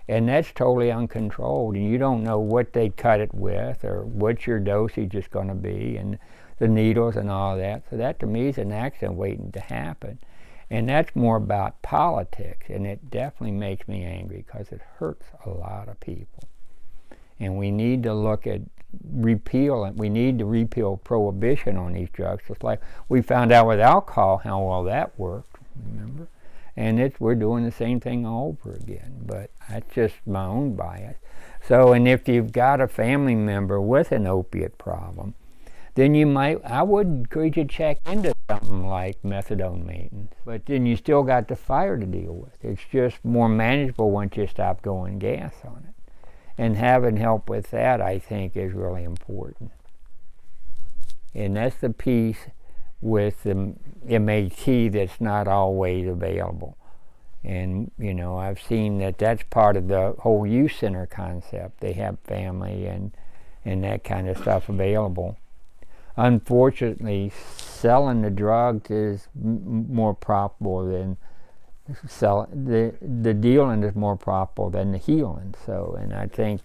And that's totally uncontrolled, and you don't know what they cut it with or what your dosage is going to be, and the needles and all that. So that to me is an accident waiting to happen. And that's more about politics, and it definitely makes me angry because it hurts a lot of people. And we need to look at repeal it. We need to repeal prohibition on these drugs, just like we found out with alcohol how well that worked, remember? And we're doing the same thing all over again, but that's just my own bias. So, and if you've got a family member with an opiate problem, then I would encourage you to check into something like methadone maintenance. But then you still got the fire to deal with. It's just more manageable once you stop going gas on it. And having help with that, I think, is really important. And that's the piece with the MAT that's not always available. And, I've seen that that's part of the whole youth center concept. They have family and that kind of stuff available. Unfortunately, selling the drugs is more profitable than the dealing is more profitable than the healing. So, and I think,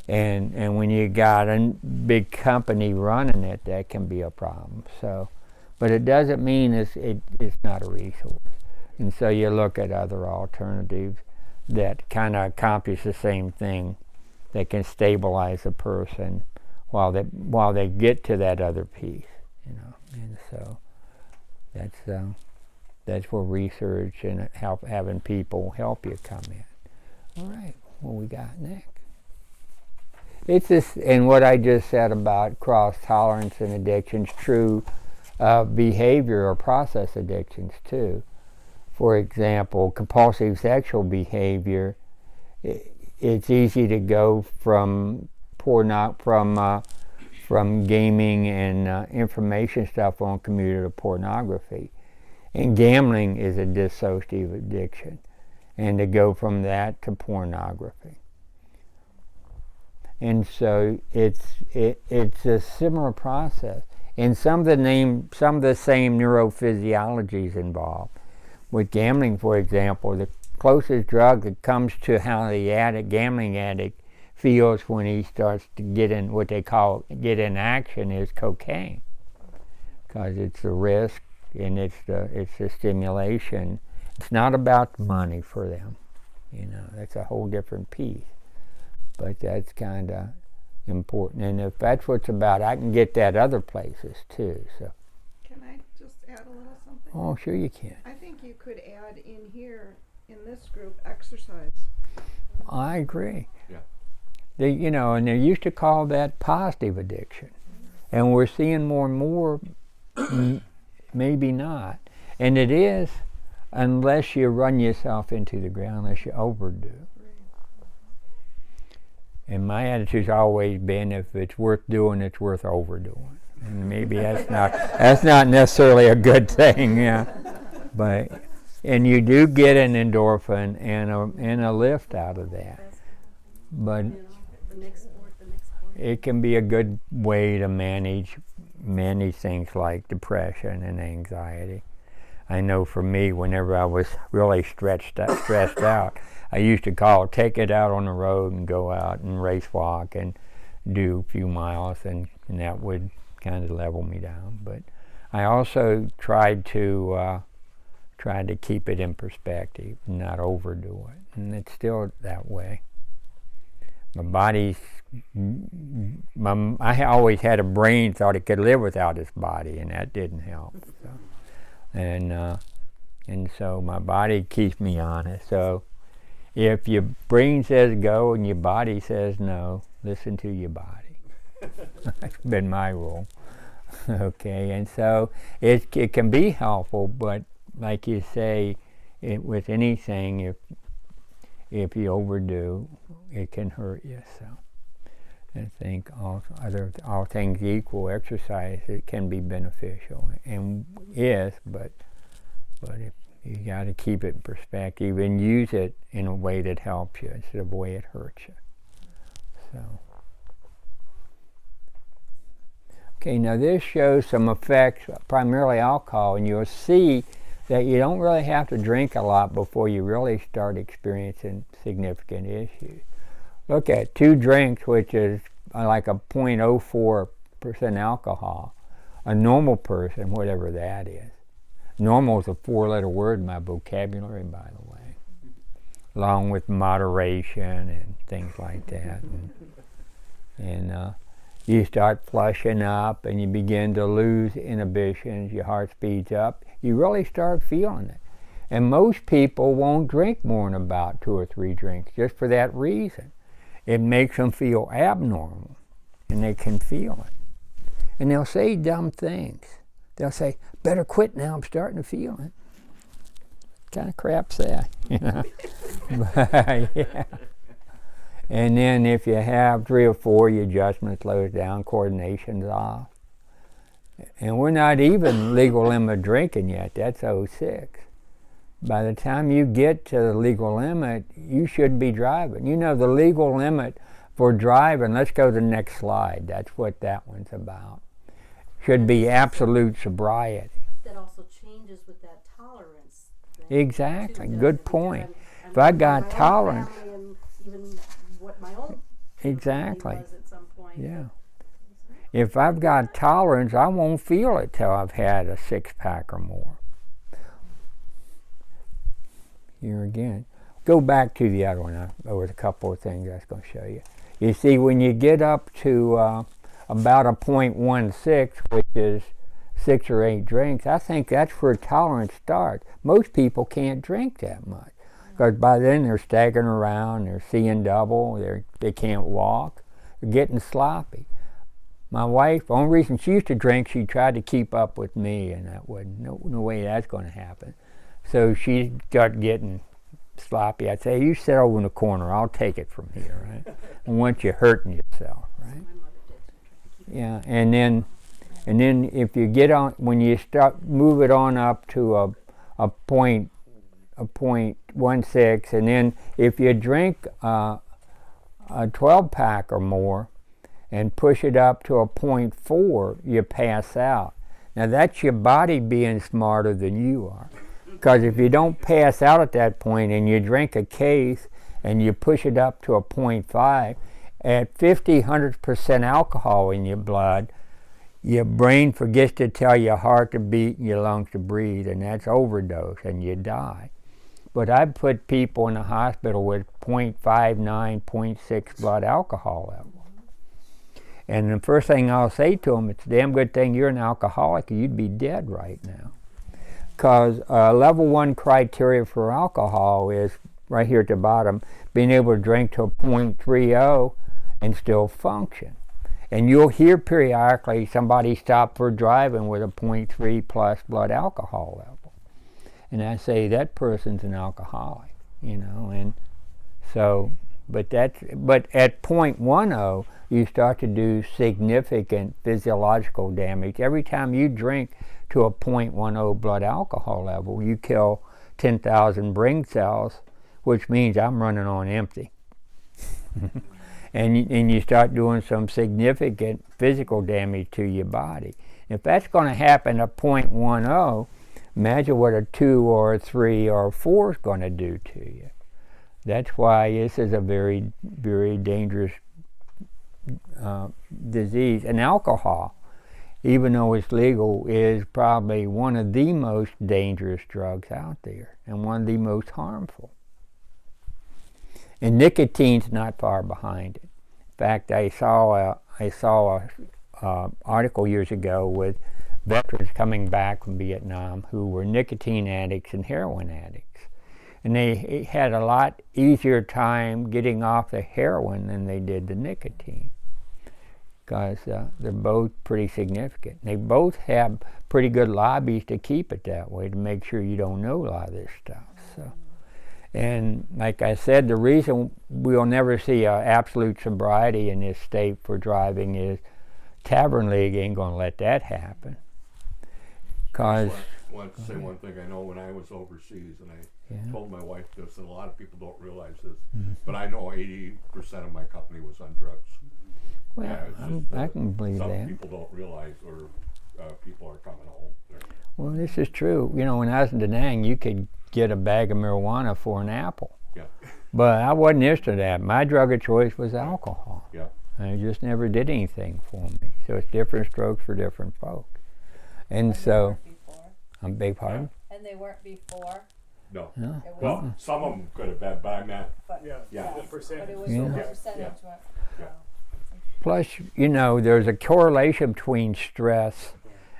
and when you got a big company running it, that can be a problem. So, but it doesn't mean it's not a resource. And so you look at other alternatives that kind of accomplish the same thing. They can stabilize a person while they get to that other piece, And so that's where research and having people help you come in. All right, what we got next? It's this, and what I just said about cross tolerance and addictions, true behavior or process addictions too. For example, compulsive sexual behavior. It's easy to go from gaming and information stuff on computer to pornography, and gambling is a dissociative addiction, and to go from that to pornography. And so it's a similar process, and some of the same neurophysiology is involved. With gambling, for example, the closest drug that comes to how the gambling addict feels when he starts to get in what they call get in action is cocaine, because it's the risk and it's the stimulation. It's not about money for them, That's a whole different piece, but that's kind of important. And if that's what it's about, I can get that other places too. So. Can I just add a little something? Oh, sure you can. I think you could add in here, in this group, exercise. I agree. Yeah. And they used to call that positive addiction. And we're seeing more and more, maybe not. And it is, unless you run yourself into the ground, unless you overdo. And my attitude's always been, if it's worth doing, it's worth overdoing. And maybe that's not necessarily a good thing, yeah. And you do get an endorphin and a lift out of that. But it can be a good way to manage things like depression and anxiety. I know for me, whenever I was really stressed out, I used to take it out on the road and go out and race walk and do a few miles, and that would kind of level me down. But I also tried to keep it in perspective, not overdo it, and it's still that way. I always had a brain thought it could live without its body, and that didn't help. So. And so my body keeps me honest. So if your brain says go and your body says no, listen to your body. That's been my rule. Okay, and so it can be helpful, but like you say, with anything, if you overdo, it can hurt you. So I think all things equal, exercise, it can be beneficial, and but you got to keep it in perspective and use it in a way that helps you instead of the way it hurts you. So. Okay, now this shows some effects, primarily alcohol, and you'll see that you don't really have to drink a lot before you really start experiencing significant issues. Look at 2 drinks, which is like a 0.04% alcohol. A normal person, whatever that is. Normal is a 4-letter word in my vocabulary, by the way, along with moderation and things like that. And you start flushing up and you begin to lose inhibitions, your heart speeds up, you really start feeling it. And most people won't drink more than about 2 or 3 drinks just for that reason. It makes them feel abnormal, and they can feel it. And they'll say dumb things. They'll say, better quit now, I'm starting to feel it. What kind of crap's that? You know? But, yeah. And then if you have 3 or 4, your judgment slows down, coordination's off. And we're not even legal limit drinking yet. That's 06. By the time you get to the legal limit, you should be driving. You know, the legal limit for driving, let's go to the next slide. That's what that one's about. Should be absolute sobriety. That also changes with that tolerance thing. Exactly. Too, Good point. If I got tolerance. And even what my own Exactly. was at some point. Yeah. If I've got tolerance, I won't feel it till I've had a 6-pack or more. Here again. Go back to the other one. There was a couple of things I was going to show you. You see, when you get up to about a 0.16, which is 6 or 8 drinks, I think that's where tolerance starts. Most people can't drink that much because by then they're staggering around, they're seeing double, they can't walk, they're getting sloppy. My wife, the only reason she used to drink, she tried to keep up with me, and that wasn't no way that's going to happen. So she got getting sloppy. I'd say, you sit over in the corner, I'll take it from here, right? I want you hurting yourself, right? Yeah, and then if you get on, when you start, move it on up to a 0.16, and then if you drink a 12-pack or more and push it up to a 0.4, you pass out. Now that's your body being smarter than you are. Because if you don't pass out at that point and you drink a case and you push it up to a 0.5, at 100% alcohol in your blood, your brain forgets to tell your heart to beat and your lungs to breathe, and that's overdose, and you die. But I've put people in the hospital with 0.59, 0.6 blood alcohol level. And the first thing I'll say to them, it's a damn good thing you're an alcoholic, or you'd be dead right now. Because level 1 criteria for alcohol is, right here at the bottom, being able to drink to a 0.30 and still function. And you'll hear periodically somebody stop for driving with a 0.3 plus blood alcohol level. And I say, that person's an alcoholic, you know. And so, but at 0.10, you start to do significant physiological damage. Every time you drink to a 0.10 blood alcohol level, you kill 10,000 brain cells, which means I'm running on empty. and you start doing some significant physical damage to your body. If that's going to happen at 0.10, imagine what a 2 or a 3 or a 4 is going to do to you. That's why this is a very, very dangerous disease. And alcohol, even though it's legal, is probably one of the most dangerous drugs out there and one of the most harmful. And nicotine's not far behind it. In fact, I saw a article years ago with veterans coming back from Vietnam who were nicotine addicts and heroin addicts. And they had a lot easier time getting off the heroin than they did the nicotine, because they're both pretty significant. They both have pretty good lobbies to keep it that way, to make sure you don't know a lot of this stuff. So, and like I said, the reason we'll never see absolute sobriety in this state for driving is Tavern League ain't going to let that happen. Cause I want to say one thing. I know when I was overseas, and I told my wife this, and a lot of people don't realize this, but I know 80% of my company was on drugs. Well, yeah, I can believe some that. people don't realize, or people are coming home. Well, this is true. You know, when I was in Da Nang, you could get a bag of marijuana for an apple. Yeah. But I wasn't used to that. My drug of choice was alcohol. Yeah. And it just never did anything for me. So it's different strokes for different folk. And so, I'm beg pardon? And they weren't before. No. No. Well, some of them could have been, but I meant, But, yeah. but it was Yeah. the percentage. Yeah. Plus, you know, there's a correlation between stress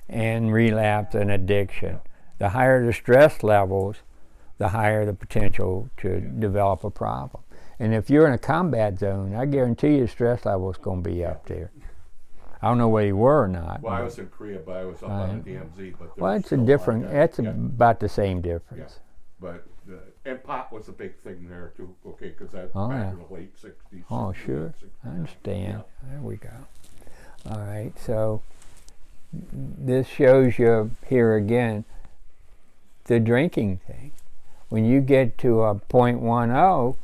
and relapse and addiction. The higher the stress levels, the higher the potential to develop a problem. And if you're in a combat zone, I guarantee you stress level is going to be up there. I don't know where you were or not. Well, I was in Korea, but I was up on the DMZ. But Well, it's a still different. lot of That's that. Yeah. about the same difference. But and pot was a big thing there too. Okay, because that's Oh, back yeah. in the late '60s. Oh, sure. 60s. I understand. Yeah. There we go. All right. So this shows you here again the drinking thing. When you get to a .10,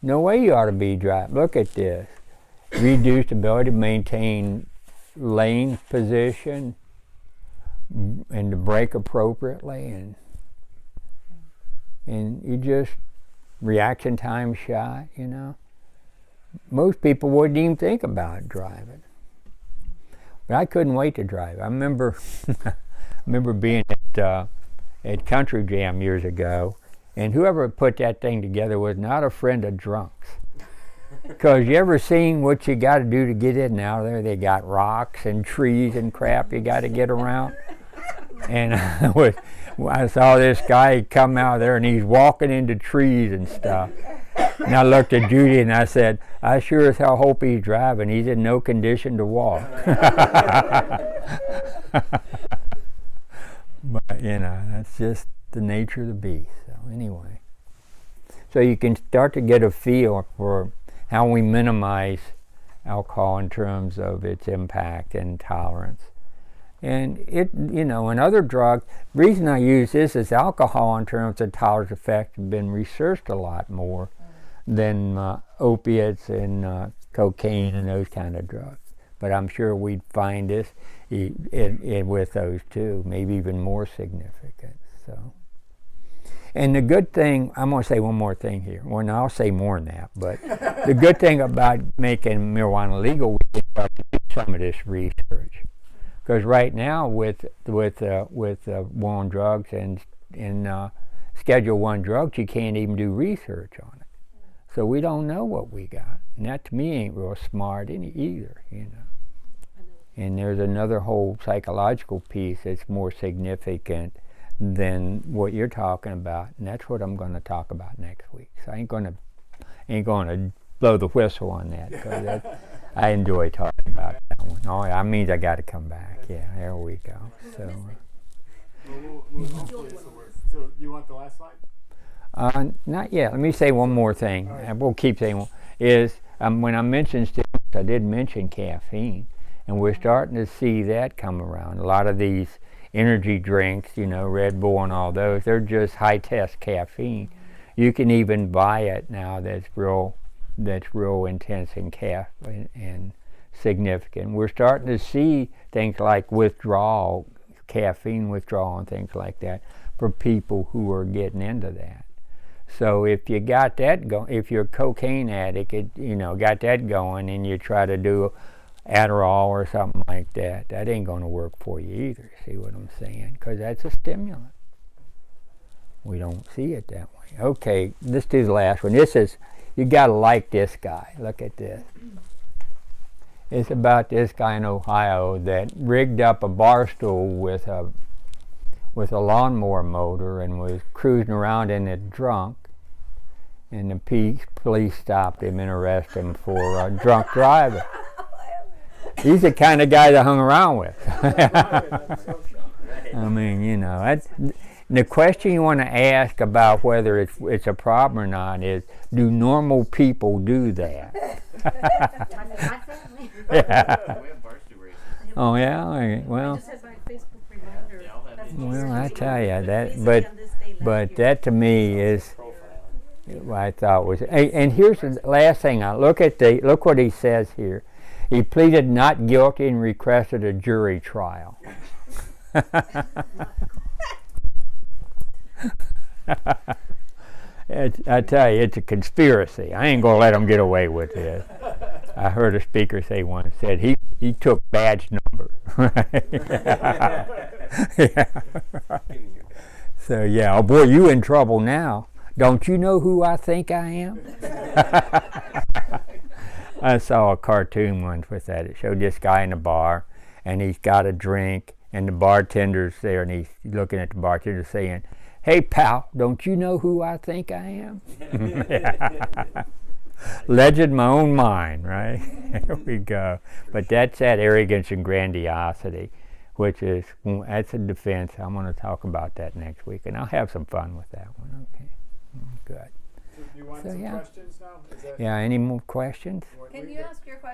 no way you ought to be driving. Look at this. Reduced ability to maintain lane position and to brake appropriately, and you just reaction time shot, you know. Most people wouldn't even think about driving. But I couldn't wait to drive. I remember being at Country Jam years ago, and whoever put that thing together was not a friend of drunks. Because you ever seen what you got to do to get in and out of there? They got rocks and trees and crap you got to get around. And I saw this guy come out there and he's walking into trees and stuff. And I looked at Judy and I said, I sure as hell hope he's driving. He's in no condition to walk. But, you know, that's just the nature of the beast. So anyway. So you can start to get a feel for how we minimize alcohol in terms of its impact and tolerance. And it, you know, and other drugs, the reason I use this is alcohol in terms of tolerance effect have been researched a lot more than opiates and cocaine and those kind of drugs. But I'm sure we'd find this with those too, maybe even more significant. So, and the good thing, I'm going to say one more thing here. Well, no, I'll say more than that. But the good thing about making marijuana legal, we can start to do some of this research. Because right now, with war on drugs and Schedule I drugs, you can't even do research on it. So we don't know what we got, and that to me ain't real smart either, you know. And there's another whole psychological piece that's more significant than what you're talking about, and that's what I'm going to talk about next week. So I ain't going to blow the whistle on that, because I enjoy talking about that one. Oh, that means I got to come back. Yeah, there we go. So you want the last slide? Not yet. Let me say one more thing. Right. We'll keep saying one. When I mentioned stimulants, I did mention caffeine, and we're starting to see that come around. A lot of these energy drinks, you know, Red Bull and all those, they're just high-test caffeine. You can even buy it now that's real intense in caffeine and significant. We're starting to see things like withdrawal, caffeine withdrawal and things like that for people who are getting into that. So if you got that going, if you're a cocaine addict, got that going, and you try to do Adderall or something like that, that ain't going to work for you either. See what I'm saying? Because that's a stimulant. We don't see it that way. Okay, let's do the last one. This is, you got to like this guy. Look at this. It's about this guy in Ohio that rigged up a bar stool with a lawnmower motor and was cruising around in it drunk. And the police stopped him and arrested him for drunk driving. He's the kind of guy to hung around with. I mean, you know, the question you want to ask about whether it's a problem or not is, do normal people do that? My family. Yeah. We have barstool races. Oh yeah. Well. I just had my Facebook reminder. Well, I tell you that, but that to me is what I thought was. And here's the last thing. Look what he says here. He pleaded not guilty and requested a jury trial. I tell you, it's a conspiracy. I ain't gonna let him get away with this. I heard a speaker say once, said he took badge number. Yeah. So yeah, oh boy, you in trouble now. Don't you know who I think I am? I saw a cartoon once with that. It showed this guy in a bar, and he's got a drink, and the bartender's there, and he's looking at the bartender saying, "Hey pal, don't you know who I think I am?" Legend my own mind, right? There we go. But that's that arrogance and grandiosity, which is, that's a defense. I'm going to talk about that next week, and I'll have some fun with that one. Okay, good. So do you want some questions now? Yeah, any more questions? Can you ask your question?